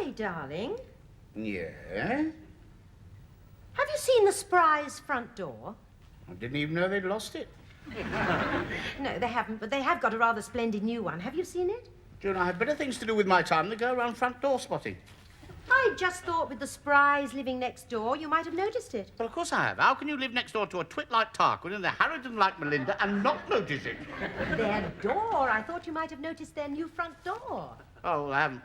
Joey, darling. Yeah? Have you seen the Spry's front door? I didn't even know they'd lost it. No, they haven't, but they have got a rather splendid new one. Have you seen it? June, I have better things to do with my time than go around front door spotting. I just thought with the Spry's living next door, you might have noticed it. Well, of course I have. How can you live next door to a twit like Tarquin and a Harridan like Melinda and not notice it? Their door? I thought you might have noticed their new front door. Oh, well, I haven't.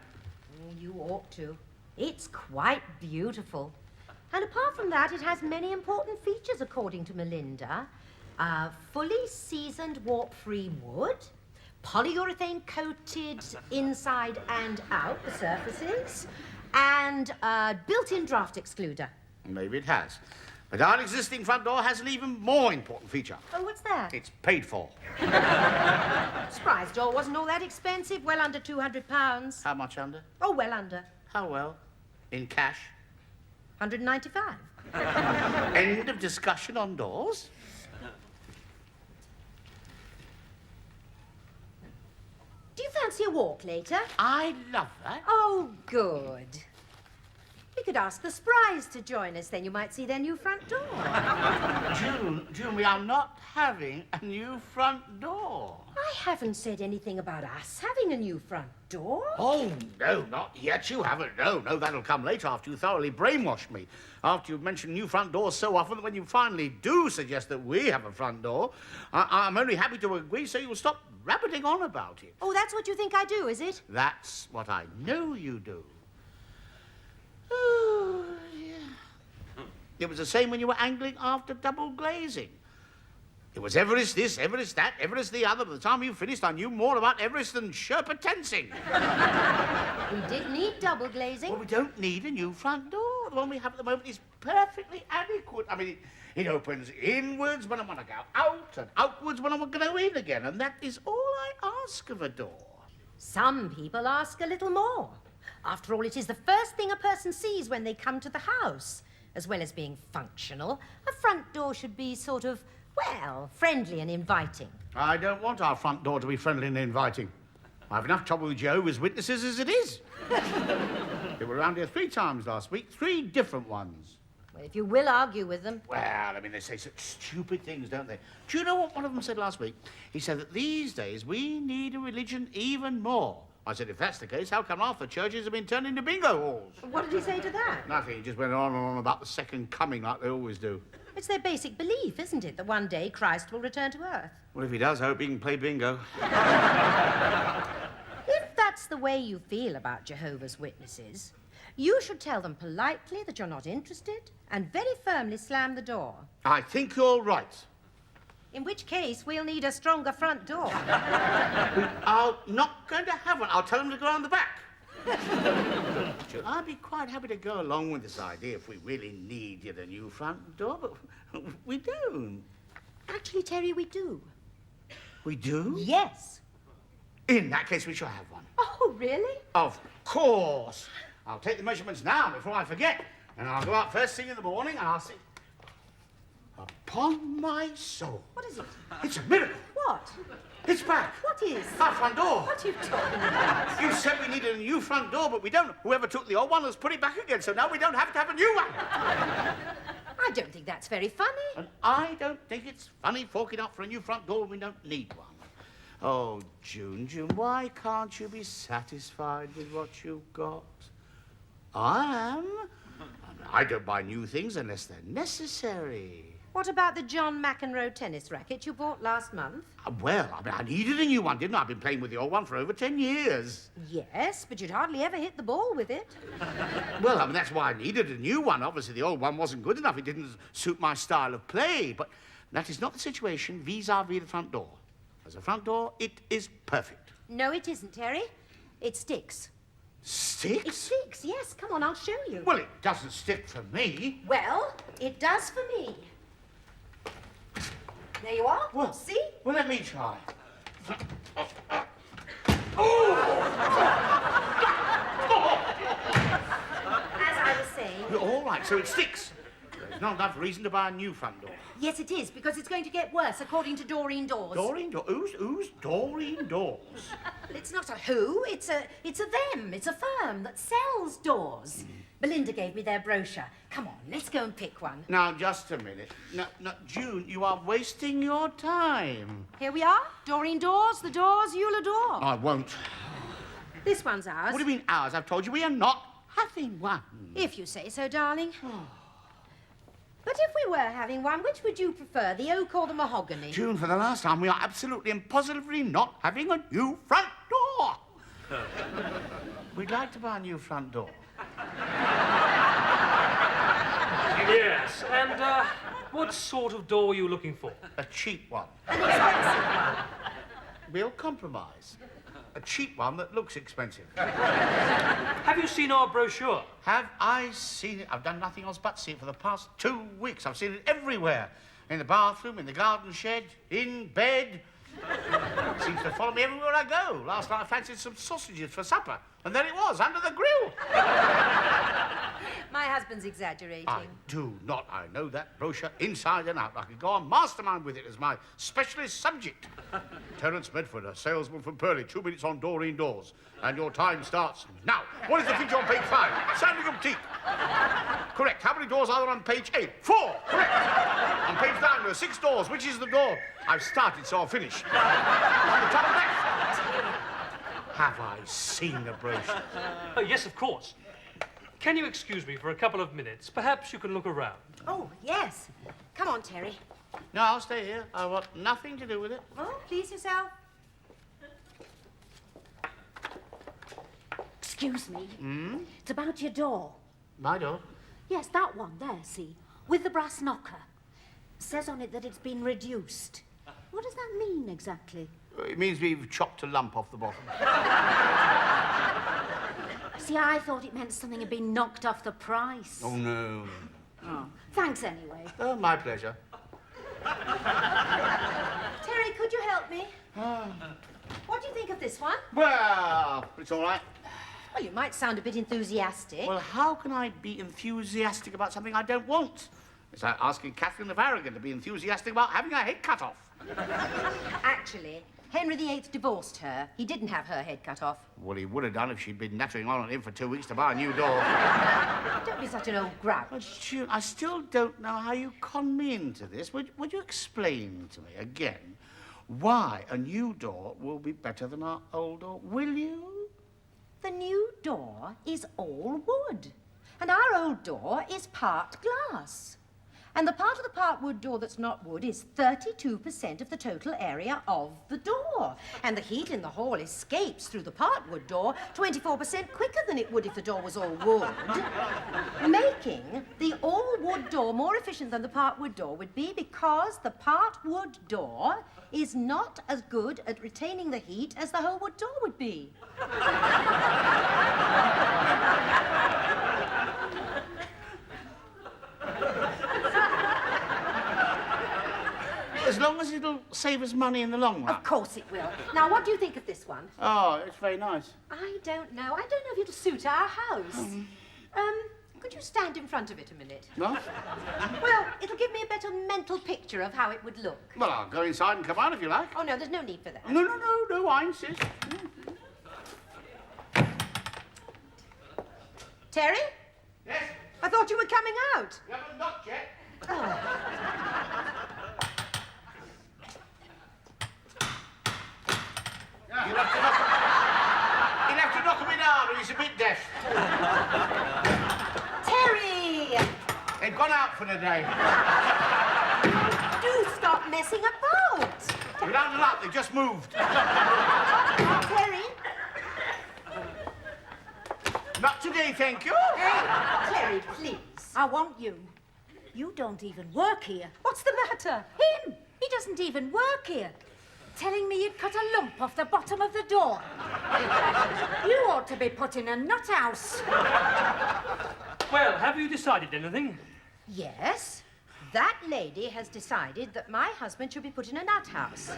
You ought to. It's quite beautiful. And apart from that, it has many important features, according to Melinda. Fully seasoned warp-free wood, polyurethane coated inside and out the surfaces, and a built-in draft excluder. Maybe it has. But our existing front door has an even more important feature. Oh, what's that? It's paid for. Spry's door wasn't all that expensive, well under £200. How much under? Oh, well under. How well? In cash? 195. End of discussion on doors? Do you fancy a walk later? I love that. Oh, good. We could ask the Spry's to join us, then you might see their new front door. June, we are not having a new front door. I haven't said anything about us having a new front door. Oh, no, not yet. You haven't. No, that'll come later after you thoroughly brainwashed me. After you've mentioned new front doors so often that when you finally do suggest that we have a front door, I'm only happy to agree so you'll stop rabbiting on about it. Oh, that's what you think I do, is it? That's what I know you do. Oh, yeah. It was the same when you were angling after double glazing. It was Everest this, Everest that, Everest the other. By the time you finished, I knew more about Everest than Sherpa tensing. We did need double glazing. Well, we don't need a new front door. The one we have at the moment is perfectly adequate. I mean, it opens inwards when I want to go out and outwards when I want to go in again. And that is all I ask of a door. Some people ask a little more. After all, it is the first thing a person sees when they come to the house. As well as being functional, a front door should be sort of, well, friendly and inviting. I don't want our front door to be friendly and inviting. I have enough trouble with Jehovah's Witnesses as it is. They were around here 3 times last week, 3 different ones. Well, if you will argue with them. Well, I mean, they say such stupid things, don't they? Do you know what one of them said last week? He said that these days we need a religion even more. I said, if that's the case, how come half the churches have been turned into bingo halls? What did he say to that? Nothing. He just went on and on about the second coming like they always do. It's their basic belief, isn't it, that one day Christ will return to earth? Well, if he does, I hope he can play bingo. If that's the way you feel about Jehovah's Witnesses, you should tell them politely that you're not interested and very firmly slam the door. I think you're right. In which case, we'll need a stronger front door. I'm not going to have one. I'll tell them to go around the back. I'd be quite happy to go along with this idea if we really needed a new front door, but we don't. Actually, Terry, we do. We do? Yes. In that case, we shall have one. Oh, really? Of course. I'll take the measurements now before I forget. And I'll go out first thing in the morning and I'll see. Upon my soul. What is it? It's a miracle. What? It's back. What is? Our front door. What are you talking about? You said we needed a new front door, but we don't. Whoever took the old one has put it back again, so now we don't have to have a new one. I don't think that's very funny. And I don't think it's funny forking out for a new front door when we don't need one. Oh, June, why can't you be satisfied with what you've got? I am. I don't buy new things unless they're necessary. What about the John McEnroe tennis racket you bought last month? Well, I mean, I needed a new one, didn't I? I've been playing with the old one for over 10 years. Yes, but you'd hardly ever hit the ball with it. Well, I mean, that's why I needed a new one. Obviously, the old one wasn't good enough. It didn't suit my style of play. But that is not the situation vis-à-vis the front door. As a front door, it is perfect. No, it isn't, Terry. It sticks. Sticks? It sticks, yes. Come on, I'll show you. Well, it doesn't stick for me. Well, it does for me. There you are. Well, see? Well, let me try. As I was saying... All right, so it sticks. There's not enough reason to buy a new front door. Yes, it is, because it's going to get worse, according to Doreen Dawes. Doreen Dawes? Who's Doreen Dawes? Well, it's not a who, it's a them. It's a firm that sells doors. Belinda gave me their brochure. Come on, let's go and pick one. Now, just a minute. No, June, you are wasting your time. Here we are. Doreen Dawes, the doors you'll adore. I won't. This one's ours. What do you mean ours? I've told you we are not having one. If you say so, darling. But if we were having one, which would you prefer, the oak or the mahogany? June, for the last time, we are absolutely and positively not having a new front door. We'd like to buy a new front door. Yes, and what sort of door are you looking for? A cheap one. An expensive one. We'll compromise. A cheap one that looks expensive. Have you seen our brochure? Have I seen it? I've done nothing else but see it for the past 2 weeks. I've seen it everywhere. In the bathroom, in the garden shed, in bed. It seems to follow me everywhere I go. Last night I fancied some sausages for supper, and there it was, under the grill. My husband's exaggerating. I do not. I know that brochure inside and out. I could go on mastermind with it as my specialist subject. Terence Medford, a salesman from Purley, 2 minutes on Doreen Dawes. And your time starts now. What is the feature on page 5? Sandringham teak. Correct. How many doors are there on page 8? 4. Correct. On page 9, there are 6 doors. Which is the door? I've started, so I'll finish. On the top left. Have I seen the brochure? Oh, yes, of course. Can you excuse me for a couple of minutes? Perhaps you can look around. Oh, yes. Come on, Terry. No, I'll stay here. I want nothing to do with it. Oh, please yourself. Excuse me. It's about your door. My door? Yes, that one there, see? With the brass knocker. Says on it that it's been reduced. What does that mean exactly? It means we've chopped a lump off the bottom. See, I thought it meant something had been knocked off the price. Oh, no. Oh, thanks anyway. Oh, my pleasure. Terry, could you help me? What do you think of this one? Well, it's all right. Well, you might sound a bit enthusiastic. Well, how can I be enthusiastic about something I don't want? It's like asking Catherine of Aragon to be enthusiastic about having her head cut off. Actually, Henry VIII divorced her. He didn't have her head cut off. Well, he would have done if she'd been nattering on at him for 2 weeks to buy a new door. Don't be such an old grouch. But, June, I still don't know how you con me into this. Would you explain to me again why a new door will be better than our old door? Will you? The new door is all wood, and our old door is part glass. And the part of the part wood door that's not wood is 32% of the total area of the door. And the heat in the hall escapes through the part wood door 24% quicker than it would if the door was all wood. Making the all wood door more efficient than the part wood door would be because the part wood door is not as good at retaining the heat as the whole wood door would be. As long as it'll save us money in the long run. Of course it will. Now, what do you think of this one? Oh, it's very nice. I don't know. I don't know if it'll suit our house. Could you stand in front of it a minute? What? Well, it'll give me a better mental picture of how it would look. Well, I'll go inside and come out if you like. Oh, no, there's no need for that. No, I insist. Terry? Yes? I thought you were coming out. You haven't knocked yet. You'll have to knock him in harder. He's a bit deaf. Terry! They've gone out for the day. Do stop messing about. Without a luck, they just moved. Terry? Not today, thank you. Hey, Terry, please. I want you. You don't even work here. What's the matter? Him! He doesn't even work here. Telling me you'd cut a lump off the bottom of the door. You ought to be put in a nut house. Well, have you decided anything? Yes. That lady has decided that my husband should be put in a nut house.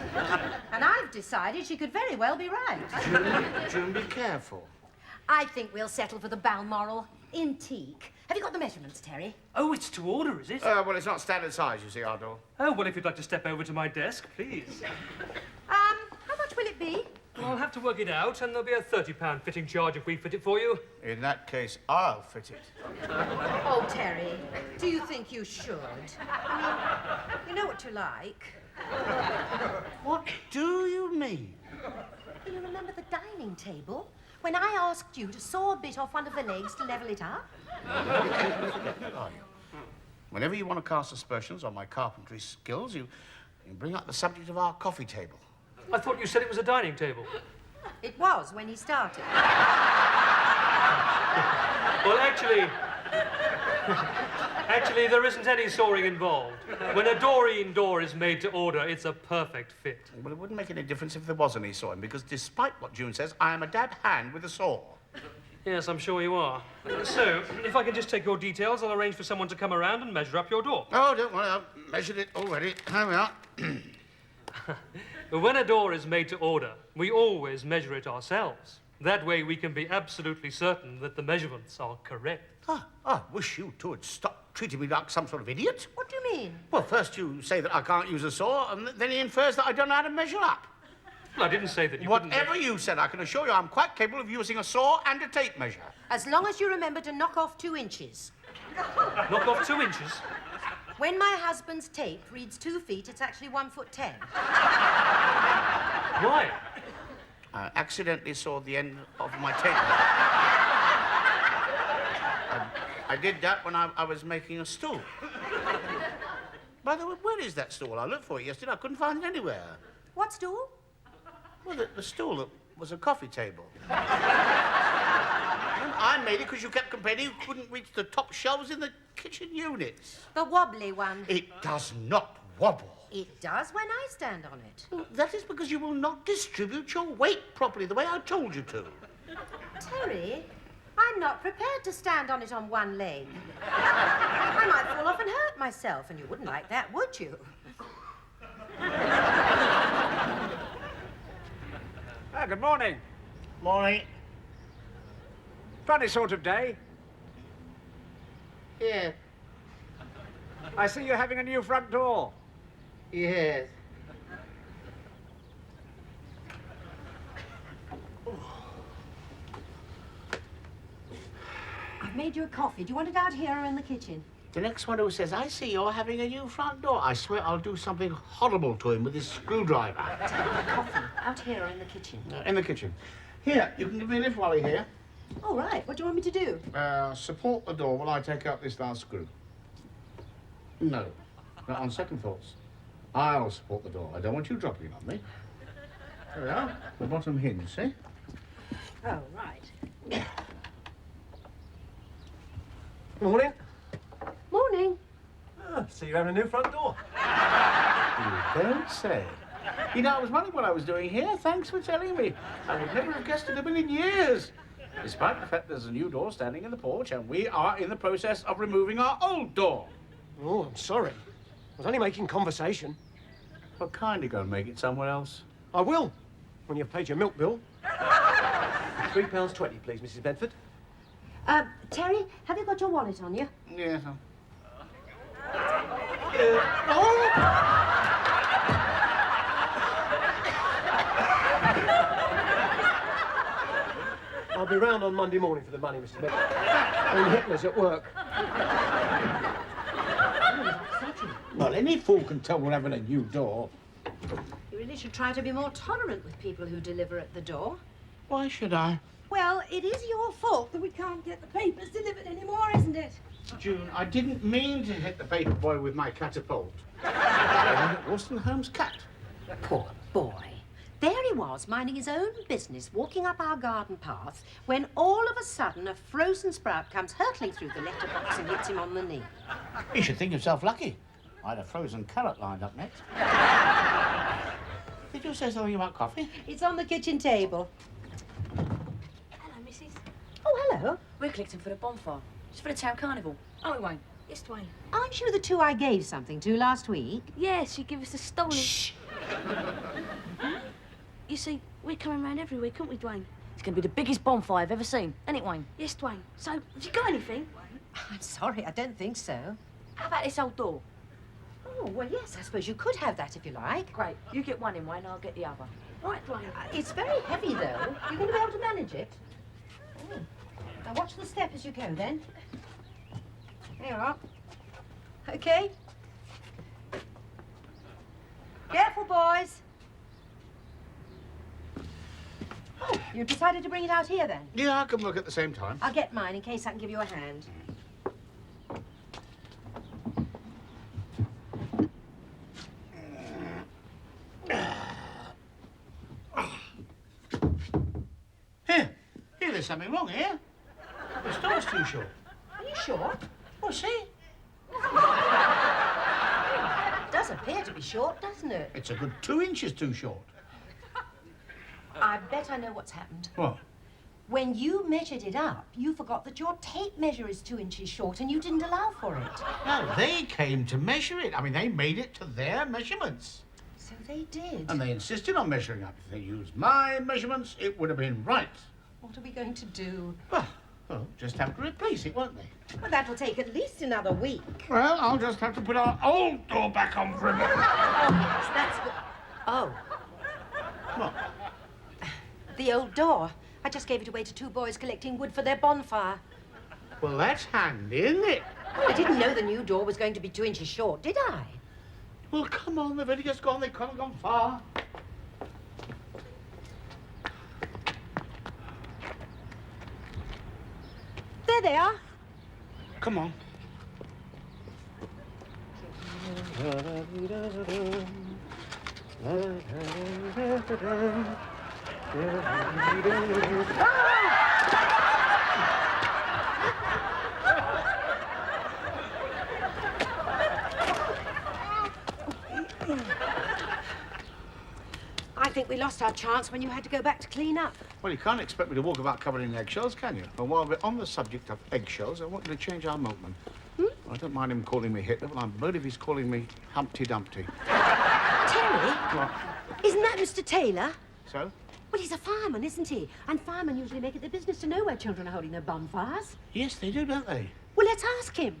And I've decided she could very well be right. June, be careful. I think we'll settle for the Balmoral in teak. Have you got the measurements, Terry? Oh, it's to order, is it? Well, it's not standard size, you see, our door. Oh, well, if you'd like to step over to my desk, please. How much will it be? Well, I'll have to work it out, and there'll be a £30 fitting charge if we fit it for you. In that case, I'll fit it. Oh, Terry, do you think you should? I mean, you know what you like. What do you mean? Do you remember the dining table? When I asked you to saw a bit off one of the legs to level it up? Whenever you want to cast aspersions on my carpentry skills, you bring up the subject of our coffee table. I thought you said it was a dining table. It was when he started. Well, actually, there isn't any sawing involved. When a Doreen door is made to order, it's a perfect fit. Well, it wouldn't make any difference if there was any sawing, because despite what June says, I am a dab hand with a saw. Yes, I'm sure you are. So, if I can just take your details, I'll arrange for someone to come around and measure up your door. Oh, don't worry, I've measured it already. Here we are. When a door is made to order, we always measure it ourselves. That way we can be absolutely certain that the measurements are correct. I wish you two would stop treating me like some sort of idiot. What do you mean? Well, first you say that I can't use a saw, and then he infers that I don't know how to measure up. Well, I didn't say that you couldn't... Whatever you said, I can assure you I'm quite capable of using a saw and a tape measure. As long as you remember to knock off 2 inches. Knock off 2 inches? When my husband's tape reads 2 feet, it's actually 1 foot 10. Why? I accidentally saw the end of my tape measure. I did that when I was making a stool. By the way, where is that stool? I looked for it yesterday. I couldn't find it anywhere. What stool? Well, the stool that was a coffee table. I made it because you kept complaining you couldn't reach the top shelves in the kitchen units. The wobbly one. It does not wobble. It does when I stand on it. Well, that is because you will not distribute your weight properly the way I told you to. Terry, I'm not prepared to stand on it on one leg. I might fall off and hurt myself, and you wouldn't like that, would you? Good morning. Morning. Funny sort of day. Yeah. I see you're having a new front door. Yes. I've made you a coffee. Do you want it out here or in the kitchen? The next one who says, I see you're having a new front door, I swear I'll do something horrible to him with this screwdriver. Coffee, out here or in the kitchen? In the kitchen. Here, you can give me a lift while you're here. All right, what do you want me to do? Support the door while I take out this last screw. No. Not on second thoughts. I'll support the door. I don't want you dropping it on me. There we are. The bottom hinge, see? Oh, right. Morning. Morning. So you're having a new front door? You don't say. You know, I was wondering what I was doing here. Thanks for telling me. I would never have guessed it a million years. Despite the fact there's a new door standing in the porch, and we are in the process of removing our old door. Oh, I'm sorry. I was only making conversation. Well, kindly go and make it somewhere else. I will, when you've paid your milk bill. £3.20, please, Mrs. Bedford. Terry, have you got your wallet on you? Yes. I'll be round on Monday morning for the money, Mr. Bedford. When Hitler's at work. Well, any fool can tell we're having a new door. You really should try to be more tolerant with people who deliver at the door. Why should I? Well, it is your fault that we can't get the papers delivered anymore, isn't it? June, I didn't mean to hit the paper boy with my catapult. Wollstonehurst's cat. Poor boy. There he was, minding his own business, walking up our garden path, when all of a sudden a frozen sprout comes hurtling through the letterbox and hits him on the knee. You should think yourself lucky. I had a frozen carrot lined up next. Did you say something about coffee? It's on the kitchen table. Hello, Mrs. Oh, hello. We're collecting for the bonfire. It's for the town carnival. Oh, it won't. Yes, Dwayne. Aren't you the two I gave something to last week? Yes, you give us a stolen... Shh! You see, we're coming round every week, aren't we, Dwayne? It's going to be the biggest bonfire I've ever seen. Ain't it, Wayne? Yes, Dwayne. So, have you got anything? I'm sorry, I don't think so. How about this old door? Oh, well, yes, I suppose you could have that if you like. Great. You get one in, Wayne, I'll get the other. Right, Dwayne. It's very heavy, though. You're going to be able to manage it. Oh. Now, watch the step as you go, then. There you are. OK. Careful, boys. Oh, you decided to bring it out here, then? Yeah, I can look at the same time. I'll get mine in case I can give you a hand. Here, there's something wrong here. The store's too short. Are you sure? Oh, see? It does appear to be short, doesn't it? It's a good 2 inches too short. I bet I know what's happened. What? When you measured it up, you forgot that your tape measure is 2 inches short and you didn't allow for it. No, they came to measure it. I mean, they made it to their measurements. So they did. And they insisted on measuring up. If they used my measurements, it would have been right. What are we going to do? Well, just have to replace it, won't they? Well, that'll take at least another week. Well, I'll just have to put our old door back on for a minute. Oh, yes, that's good. Oh, What? the old door. I just gave it away to 2 boys collecting wood for their bonfire. Well, that's handy, isn't it? Well, I didn't know the new door was going to be 2 inches short, did I? Well, come on, they've only just gone. They can't have gone far. There they are. Come on. I think we lost our chance when you had to go back to clean up. Well, you can't expect me to walk about covered in eggshells, can you? And while we're on the subject of eggshells, I want you to change our milkman. I don't mind him calling me Hitler, but I'm blowed if he's calling me Humpty Dumpty. Terry, What? isn't that Mr. Taylor? So? Well, he's a fireman, isn't he? And firemen usually make it their business to know where children are holding their bonfires. Yes, they do, don't they? Well, let's ask him.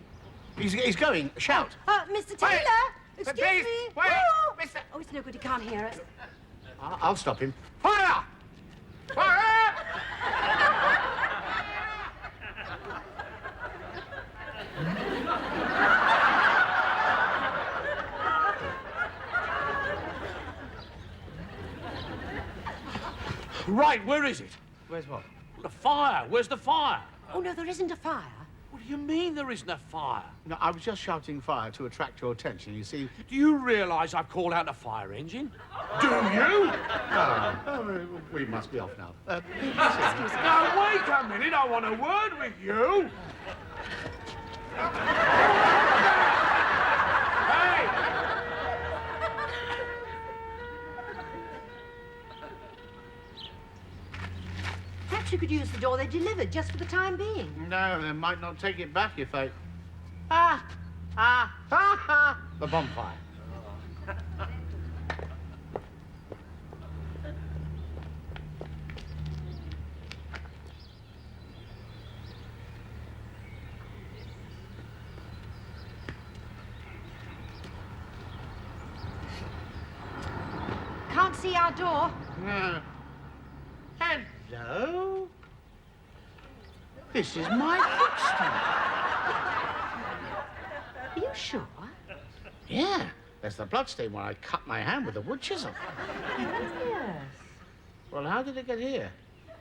He's going. Shout. Mr. Taylor! Excuse please, me! wait, Oh! Mr. Oh, it's no good, he can't hear us. I'll stop him. Fire! Fire! Right, where is it? Where's what? The fire. Where's the fire? Oh, no, there isn't a fire. What do you mean there isn't a fire? No, I was just shouting fire to attract your attention. You see, Do you realise I've called out a fire engine? do you? We must be off now. Now, wait a minute. I want a word with you. Hey! Perhaps you could use the door they delivered just for the time being. No, they might not take it back if they... The bonfire. Can't see our door. No. Hello? This is my footstep. Are you sure? Yeah, there's the bloodstain where I cut my hand with a wood chisel. Yes. Well, how did it get here?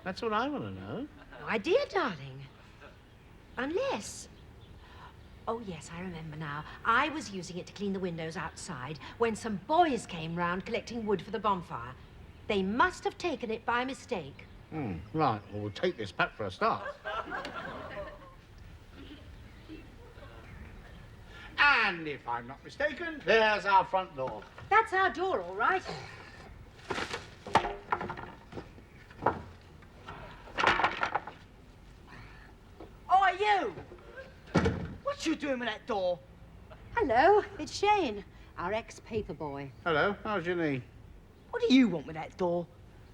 That's what I want to know. No idea, darling. Unless... Oh, yes, I remember now. I was using it to clean the windows outside when some boys came round collecting wood for the bonfire. They must have taken it by mistake. Right, well, we'll take this back for a start. And if I'm not mistaken, there's our front door. That's our door, all right. Oh, you! What you doing with that door? Hello, it's Shane, our ex-paper boy. Hello, how's your knee? What do you want with that door?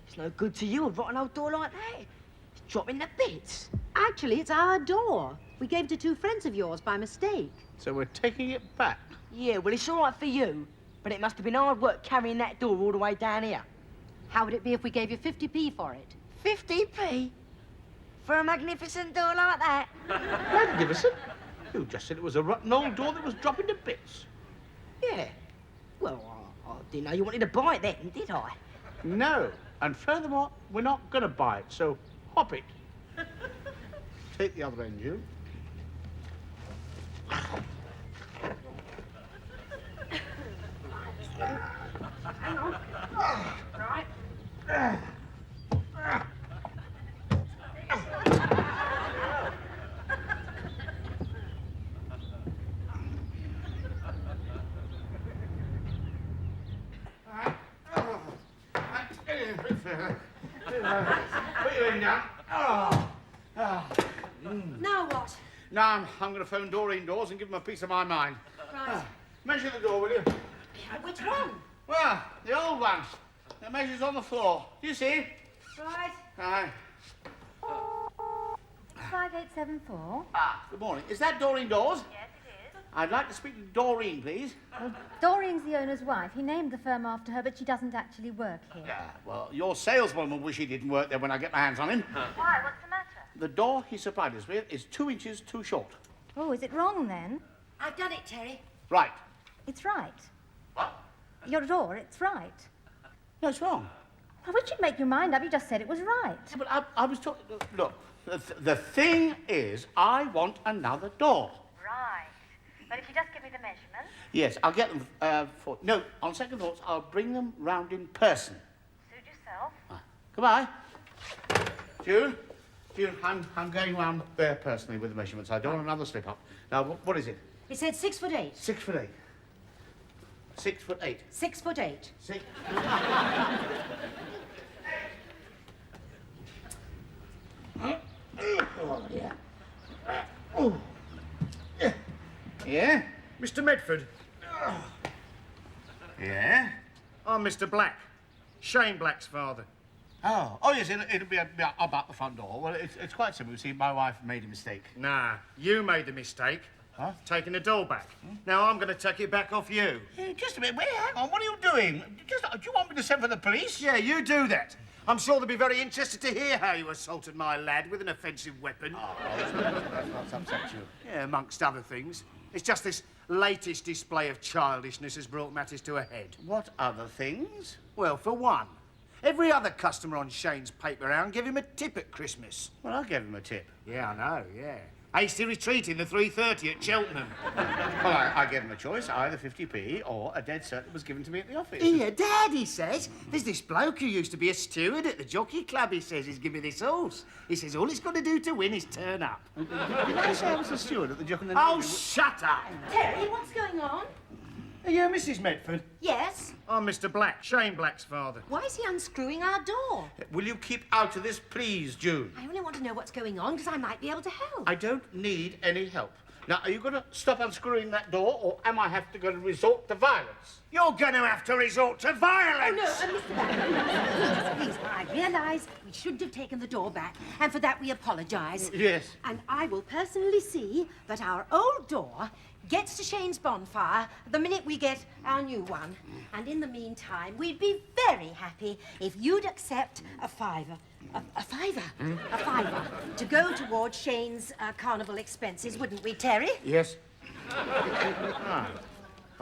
It's no good to you, a rotten old door like that. It's dropping to bits. Actually, it's our door. We gave it to two friends of yours by mistake. So we're taking it back. Yeah, well, it's all right for you, but it must have been hard work carrying that door all the way down here. How would it be if we gave you 50p for it? 50p? For a magnificent door like that? Magnificent. You just said it was a rotten old door that was dropping to bits. Yeah. Well, I didn't know you wanted to buy it then, did I? No. And furthermore, we're not going to buy it, so hop it. Take the other end, you. Hang on. Right. Put your end down. Now what? Now I'm going to phone Doreen Doors and give them a piece of my mind. Right. Measure the door, will you? Which one? Well, the old one. The measure's on the floor. Do you see? Right. Aye. 5874. Good morning. Is that Doreen Doors? Yes, it is. I'd like to speak to Doreen, please. Doreen's the owner's wife. He named the firm after her, but she doesn't actually work here. Yeah, well, your salesman will wish he didn't work there when I get my hands on him. Why? What's the matter? The door he supplied us with is 2 inches too short. Oh, is it wrong then? I've done it, Terry. Right. It's right. What? Your door, it's right. No, it's wrong. I wish you'd make your mind up. You just said it was right. Yeah, but I was talking... Look, the thing is, I want another door. Right. But if you just give me the measurements. Yes, I'll get them for... No, on second thoughts, I'll bring them round in person. Suit yourself. Goodbye. June, I'm going round there personally with the measurements. I don't want another slip-up. Now, what is it? It said 6'8". 6'8". 6'8". 6'8". 6... Oh, yeah. Yeah? Mr. Medford, Yeah? I'm Mr. Black. Shane Black's father. Oh, yes, it'll be about the front door. Well, it's quite simple. You see, my wife made a mistake. Nah, you made the mistake. Huh? Taking the door back. Now I'm going to take it back off you. Hey, just a minute. Wait, hang on. What are you doing? Do you want me to send for the police? Yeah, you do that. I'm sure they'll be very interested to hear how you assaulted my lad with an offensive weapon. Oh, that's what's upset you. Yeah, amongst other things. It's just this latest display of childishness has brought matters to a head. What other things? Well, for one, every other customer on Shane's paper round gave him a tip at Christmas. Well, I gave him a tip. Yeah, I know, yeah. Hasty retreat in the 3:30 at Cheltenham. Well, I gave him a choice, either 50p or a dead cert that was given to me at the office. Here, Dad, he says. There's this bloke who used to be a steward at the jockey club, he says. He's given me this horse. He says all it's got to do to win is turn up. Did I say I was a steward at the Jock and the Oh, Navy? shut up! Terry, what's going on? Are you Mrs. Medford? Yes. I'm Mr. Black, Shane Black's father. Why is he unscrewing our door? Will you keep out of this, please, June? I only want to know what's going on because I might be able to help. I don't need any help. Now, are you going to stop unscrewing that door, or am I have to go to resort to violence? You're going to have to resort to Oh, violence! no, Mr. Black, please, I realise we shouldn't have taken the door back, and for that we apologise. Yes. And I will personally see that our old door gets to Shane's bonfire the minute we get our new one. And in the meantime, we'd be very happy if you'd accept a fiver. A fiver? A fiver to go towards Shane's carnival expenses, wouldn't we, Terry? Yes. I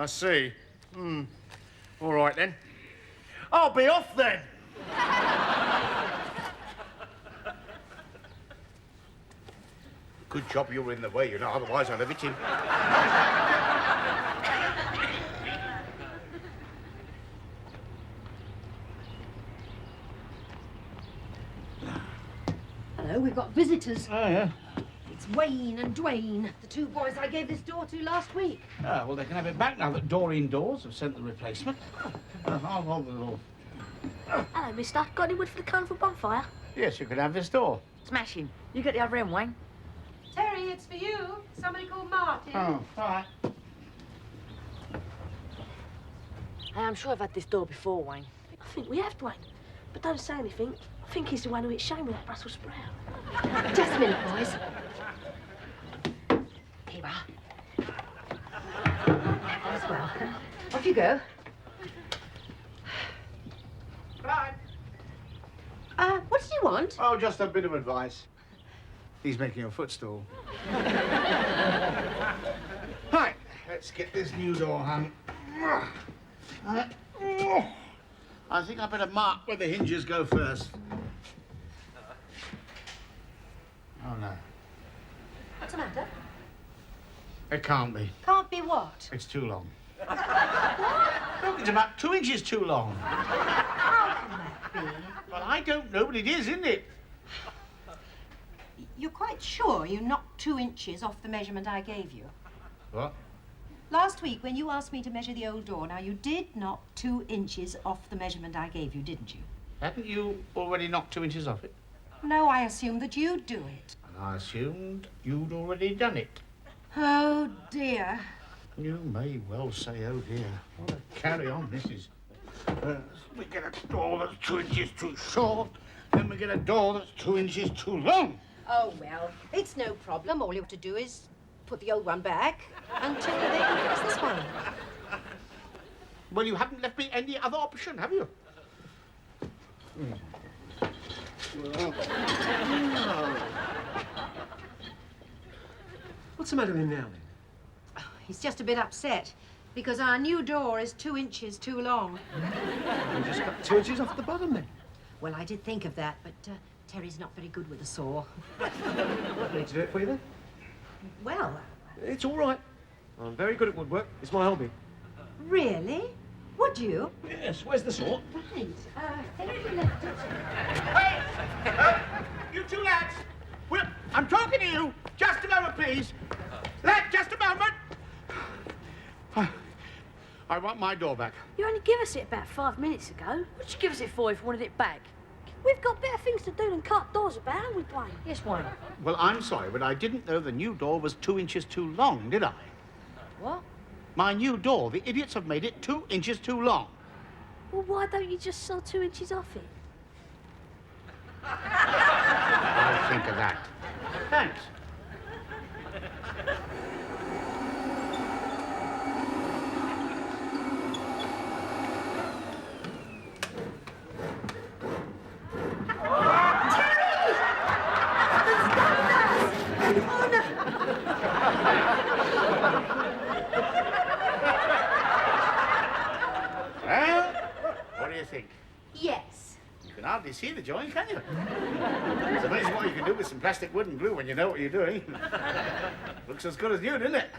see. All right, then. I'll be off, then. Good job you were in the way, you know, otherwise I'd have hit him. Hello, we've got visitors. Oh, yeah. It's Wayne and Dwayne, the two boys I gave this door to last week. Ah, well, they can have it back now that Doreen Doors have sent the replacement. I'll hold the door. Hello, mister. Got any wood for the carnival bonfire? Yes, you can have this door. Smashing. You get the other end, Wayne. Terry, it's for you. Somebody called Martin. Oh, all right. Hey, I'm sure I've had this door before, Wayne. I think we have, Dwayne. But don't say anything. I think he's the one who hit Shane with that Brussels sprout. Just a minute, boys. Here you are. As well. Off you go. Right. What did you want? Oh, just a bit of advice. He's making a footstool. Right, let's get this new door hung. I think I better mark where the hinges go first. Oh, no. What's the matter? It can't be. Can't be what? It's too long. Look, it's about 2 inches too long. How can that be? Well, I don't know, but it is, isn't it? You're quite sure you knocked 2 inches off the measurement I gave you? What? Last week, when you asked me to measure the old door, now you did knock 2 inches off the measurement I gave you, didn't you? Hadn't you already knocked 2 inches off it? No, I assumed that you'd do it. And I assumed you'd already done it. Oh, dear. You may well say, oh dear. What a carry on this is. We get a door that's 2 inches too short, then we get a door that's 2 inches too long. Oh, well, it's no problem. All you have to do is put the old one back until they can fix this one. Well, you haven't left me any other option, have you? What's the matter with him now, then? Oh, he's just a bit upset because our new door is 2 inches too long. You just cut 2 inches off the bottom, then. Well, I did think of that, but Terry's not very good with a saw. What, need to do it for you, then? Well, It's all right. I'm very good at woodwork. It's my hobby. really? Would you? Yes, where's the saw? Right. Terry left it. Hey! You two lads! Well, I'm talking to you. Just a moment, please. Lad, just a moment. I want my door back. You only give us it about 5 minutes ago. What'd you give us it for if you wanted it back? We've got better things to do than cut doors about, haven't we, Blaine? Yes, why? Well, I'm sorry, but I didn't know the new door was 2 inches too long, did I? What? My new door, the idiots have made it 2 inches too long. Well, why don't you just saw 2 inches off it? I'll think of that. Thanks. Well, what do you think? Yes. You can hardly see the joint, can you? It's amazing what you can do with some plastic wood and glue when you know what you're doing. Looks as good as new, doesn't it?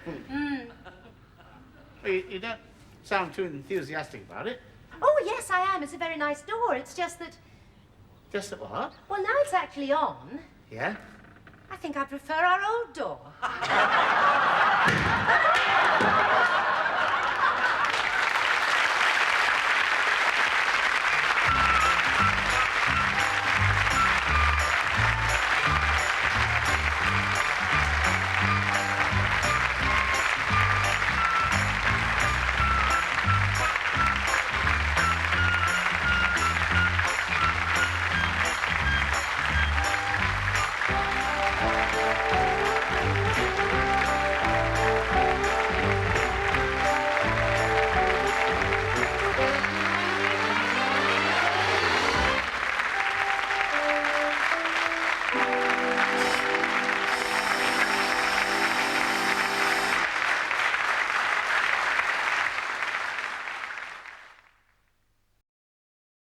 Well, you don't sound too enthusiastic about it. Oh, yes, I am. It's a very nice door. It's just that... Just at what? Well, now it's actually on. Yeah? I think I prefer our old door.